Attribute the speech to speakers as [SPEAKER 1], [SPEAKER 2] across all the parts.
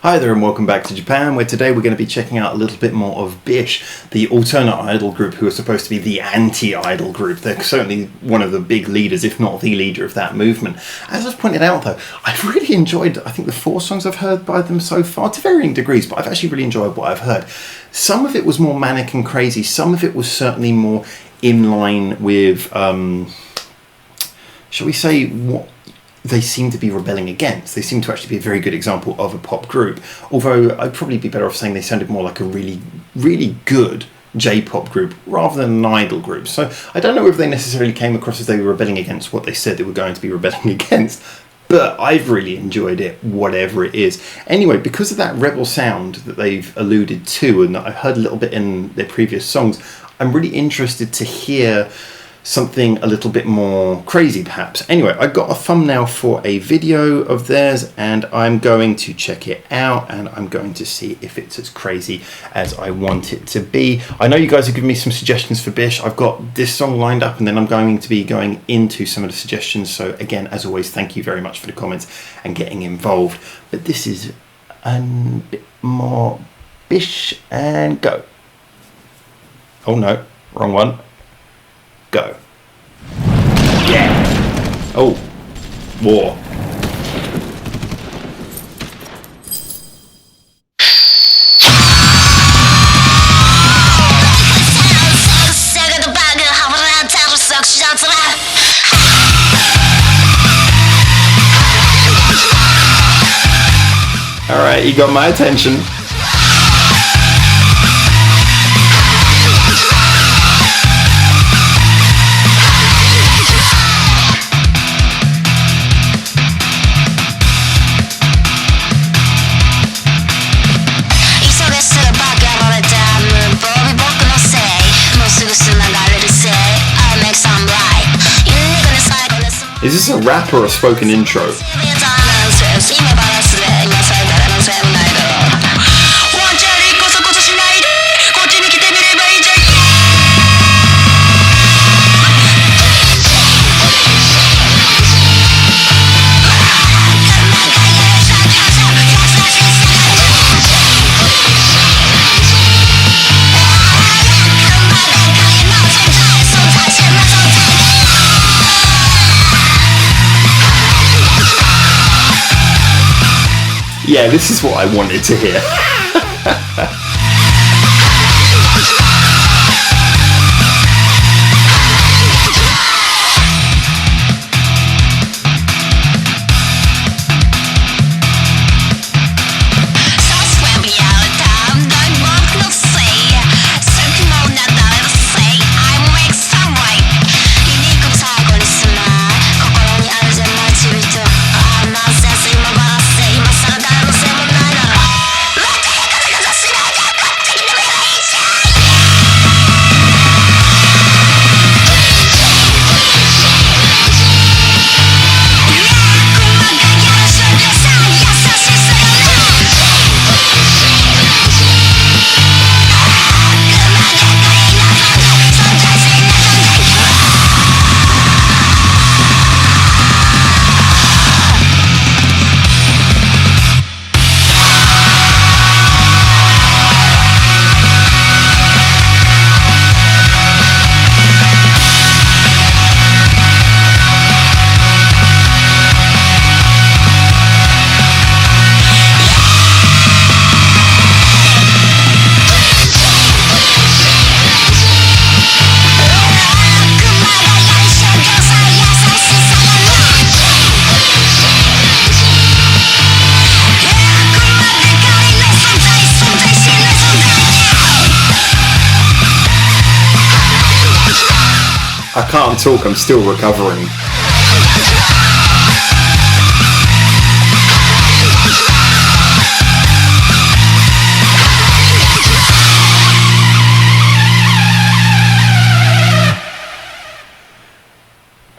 [SPEAKER 1] Hi there and welcome back to Japan, where today we're going to be checking out a little bit more of BiSH, the alternate idol group who are supposed to be the anti-idol group. They're certainly one of the big leaders, if not the leader of that movement. As I've pointed out though, I've really enjoyed, I think, the 4 songs I've heard by them so far, to varying degrees, but I've actually really enjoyed what I've heard. Some of it was more manic and crazy, some of it was certainly more in line with, shall we say, what they seem to be rebelling against. They seem to actually be a very good example of a pop group, although I'd probably be better off saying they sounded more like a really, really good J-pop group rather than an idol group. So I don't know if they necessarily came across as they were rebelling against what they said they were going to be rebelling against, but I've really enjoyed it, whatever it is. Anyway, because of that rebel sound that they've alluded to and that I've heard a little bit in their previous songs, I'm really interested to hear something a little bit more crazy perhaps. Anyway, I got a thumbnail for a video of theirs and I'm going to check it out and I'm going to see if it's as crazy as I want it to be. I know you guys have given me some suggestions for BiSH. I've got this song lined up and then I'm going to be going into some of the suggestions. So again, as always, thank you very much for the comments and getting involved. But this is a bit more BiSH and go. Oh no, wrong one. Go. Yeah! Oh, war. Alright, you got my attention. Is this a rap or a spoken intro? Yeah, this is what I wanted to hear. I can't talk, I'm still recovering.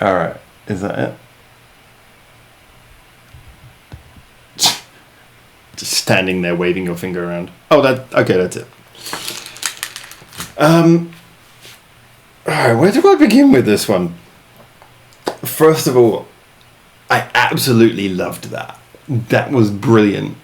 [SPEAKER 1] Alright, is that it? Just standing there waving your finger around. Oh, okay, that's it. Alright, where do I begin with this one? First of all, I absolutely loved that. That was brilliant.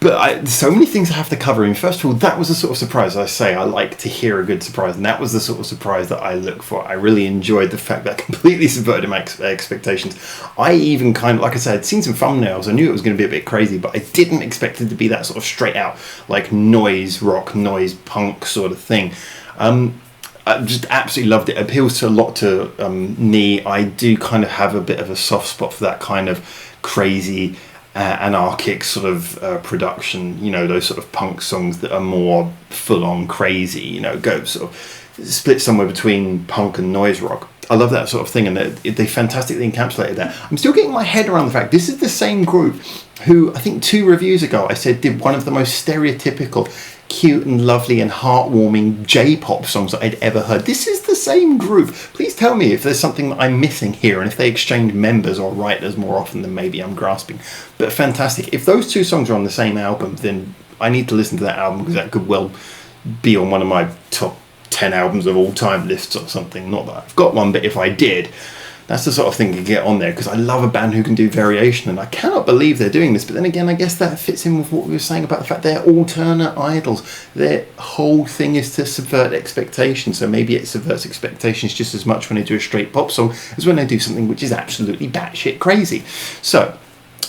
[SPEAKER 1] But so many things I have to cover. And first of all, that was the sort of surprise. I say I like to hear a good surprise, and that was the sort of surprise that I look for. I really enjoyed the fact that completely subverted my expectations. I even kind of, like I said, I'd seen some thumbnails. I knew it was going to be a bit crazy, but I didn't expect it to be that sort of straight out, like noise rock, noise punk sort of thing. I just absolutely loved it. It appeals to a lot to me. I do kind of have a bit of a soft spot for that kind of crazy anarchic sort of production, you know, those sort of punk songs that are more full-on crazy, you know, go sort of split somewhere between punk and noise rock. I love that sort of thing, and they fantastically encapsulated that. I'm still getting my head around the fact this is the same group who, I think 2 reviews ago, I said did one of the most stereotypical, cute and lovely and heartwarming J-pop songs that I'd ever heard. This is the same group. Please tell me if there's something that I'm missing here, and if they exchange members or writers more often than maybe I'm grasping. But fantastic. If those 2 songs are on the same album, then I need to listen to that album, because that could well be on one of my top 10 albums of all time lists or something. Not that I've got one, but if I did, that's the sort of thing to get on there, because I love a band who can do variation, and I cannot believe they're doing this. But then again, I guess that fits in with what we were saying about the fact they're alternate idols. Their whole thing is to subvert expectations, so maybe it subverts expectations just as much when they do a straight pop song as when they do something which is absolutely batshit crazy. So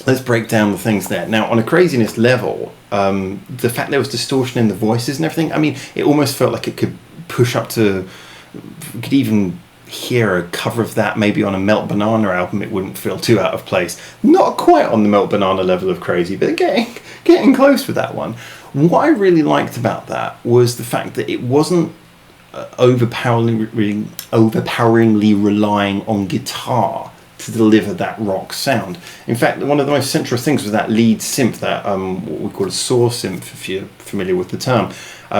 [SPEAKER 1] let's break down the things there. Now, on a craziness level, the fact there was distortion in the voices and everything, I mean, it almost felt like it could push up to, you could even hear a cover of that maybe on a Melt Banana album. It wouldn't feel too out of place. Not quite on the Melt Banana level of crazy, but getting close with that one. What I really liked about that was the fact that it wasn't overpoweringly relying on guitar to deliver that rock sound. In fact, one of the most central things was that lead synth, that what we call a saw synth, if you're familiar with the term,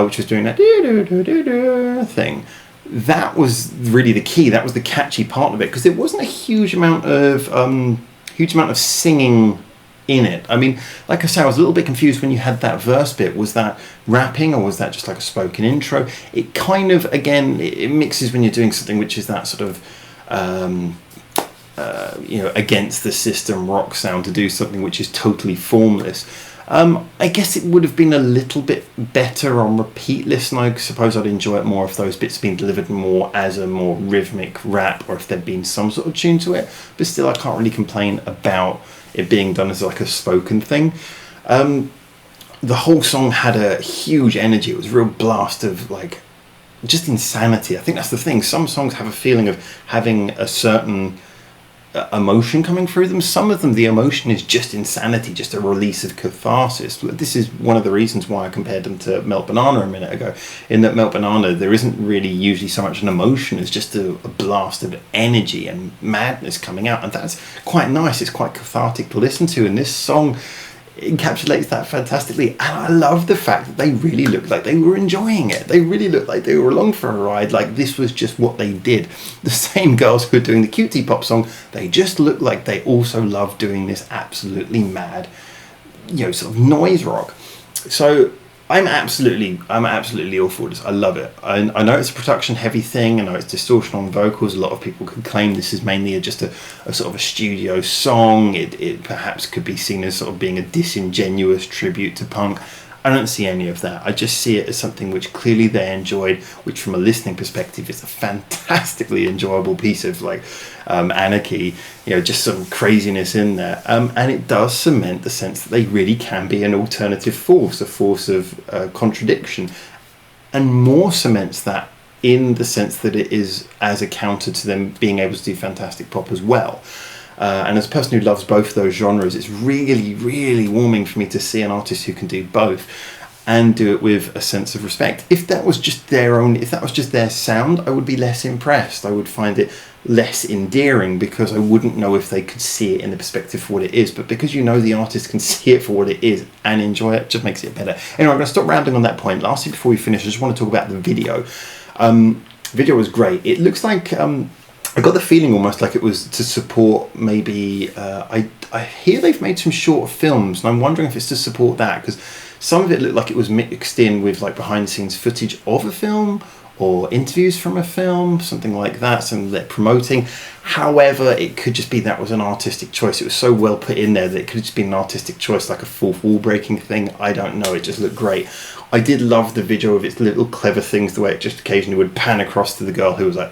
[SPEAKER 1] which was doing that thing. That was really the key. That was the catchy part of it, because there wasn't a huge amount of singing in it. I mean, like I say, I was a little bit confused when you had that verse bit. Was that rapping, or was that just like a spoken intro? It kind of, again, it mixes when you're doing something which is that sort of against the system rock sound, to do something which is totally formless. I guess it would have been a little bit better on repeat listen. I suppose I'd enjoy it more if those bits had been delivered more as a more rhythmic rap, or if there'd been some sort of tune to it. But still, I can't really complain about it being done as like a spoken thing. The whole song had a huge energy. It was a real blast of like just insanity. I think that's the thing. Some songs have a feeling of having a certain emotion coming through them. Some of them, the emotion is just insanity, just a release of catharsis. This is one of the reasons why I compared them to Melt Banana a minute ago, in that Melt Banana, there isn't really usually so much an emotion as just a blast of energy and madness coming out, and that's quite nice. It's quite cathartic to listen to, and this song encapsulates that fantastically. And I love the fact that they really looked like they were enjoying it. They really looked like they were along for a ride, like this was just what they did. The same girls who were doing the cutie pop song, they just looked like they also loved doing this absolutely mad, sort of noise rock. So I'm absolutely all for this. I love it. I know it's a production heavy thing. I know it's distortion on vocals. A lot of people could claim this is mainly just a sort of a studio song. It perhaps could be seen as sort of being a disingenuous tribute to punk. I don't see any of that. I just see it as something which clearly they enjoyed, which from a listening perspective is a fantastically enjoyable piece of anarchy, just some craziness in there. And it does cement the sense that they really can be an alternative force, a force of contradiction, and more cements that in the sense that it is as a counter to them being able to do fantastic pop as well. And as a person who loves both of those genres, it's really, really warming for me to see an artist who can do both and do it with a sense of respect. If that was just their sound, I would be less impressed. I would find it less endearing, because I wouldn't know if they could see it in the perspective for what it is. But because the artist can see it for what it is and enjoy it, just makes it better. Anyway, I'm going to stop rambling on that point. Lastly, before we finish, I just want to talk about the video. Video was great. It looks like I got the feeling almost like it was to support maybe I hear they've made some short films, and I'm wondering if it's to support that, because some of it looked like it was mixed in with like behind the scenes footage of a film, or interviews from a film, something like that, something they're promoting. However, it could just be that was an artistic choice. It was so well put in there that it could have just been an artistic choice, like a fourth wall breaking thing. I don't know, it just looked great. I did love the video of its little clever things, the way it just occasionally would pan across to the girl who was like,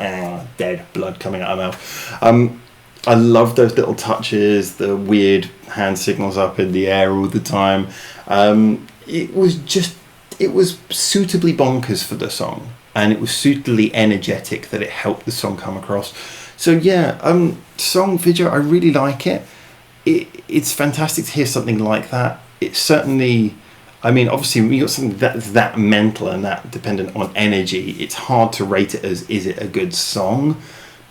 [SPEAKER 1] dead, blood coming out of her mouth. I love those little touches, the weird hand signals up in the air all the time. It was suitably bonkers for the song, and it was suitably energetic that it helped the song come across. So yeah, song video, I really like it. It's fantastic to hear something like that. It's certainly, I mean, obviously when you got something that's that mental and that dependent on energy, it's hard to rate it as, is it a good song?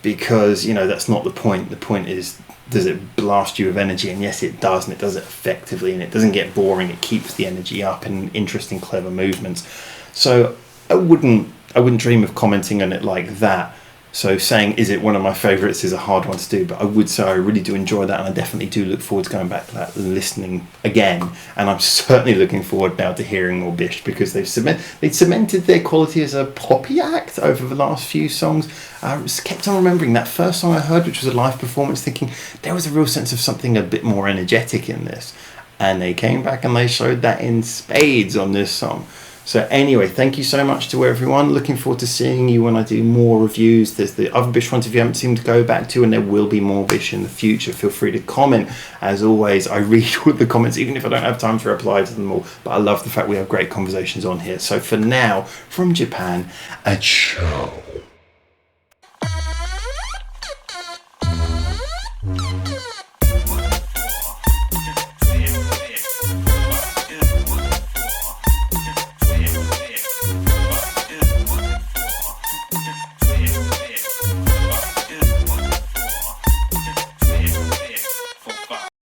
[SPEAKER 1] Because, you know, that's not the point. The point is, does it blast you with energy? And yes, it does, and it does it effectively, and it doesn't get boring. It keeps the energy up and interesting, clever movements. So I wouldn't dream of commenting on it like that. So saying, is it one of my favourites, is a hard one to do, but I would say I really do enjoy that, and I definitely do look forward to going back to that and listening again. And I'm certainly looking forward now to hearing more BiSH, because they've cemented their quality as a poppy act over the last few songs. I just kept on remembering that first song I heard, which was a live performance, thinking there was a real sense of something a bit more energetic in this. And they came back and they showed that in spades on this song. So anyway, thank you so much to everyone. Looking forward to seeing you when I do more reviews. There's the other BiSH ones if you haven't seen to go back to, and there will be more BiSH in the future. Feel free to comment. As always, I read all the comments, even if I don't have time to reply to them all. But I love the fact we have great conversations on here. So for now, from Japan, a ciao.